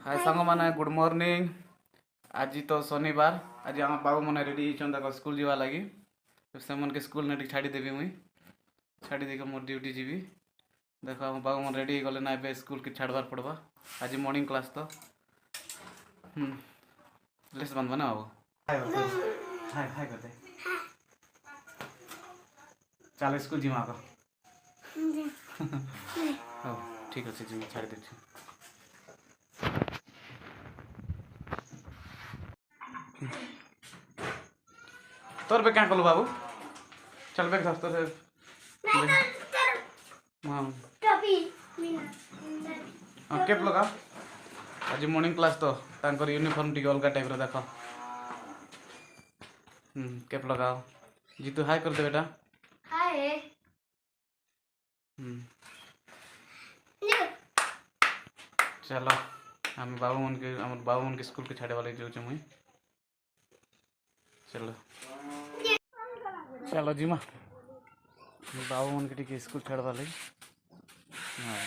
हाय सांग माने good morning. आज तो शनिवार। आज आम बाबू मैंने रेडी होता स्कूल जावा लगी। तो से मन के स्कूल ने छाड़ी देवी मुई छाड़ी देके मोर ड्यूटी जीवी। देख आम बाबू मन रेडी गले ना ए स्कूल के छाड़बार पड़वा। आज मॉर्निंग क्लास तो ड्रेस बांधवा ना बाबू। हाय हाय हाय करते चल स्कूल जीवा आग। ठीक अच्छे जी छाड़ी दे। तोर पे क्या कलु बाबू चल बैग धर तोर हाँ केप लगा। आज मॉर्निंग क्लास तो तांकर यूनिफॉर्म टी अलग टाइप रो देख। केप लगाओ जीतू हाय कर दे बेटा। हाय चलो हम बाबू मन के स्कूल के छाड़े वाले जो मुई चलो चलो जी माँ बाबू मन के स्कूल छाड़वा लगी। हाँ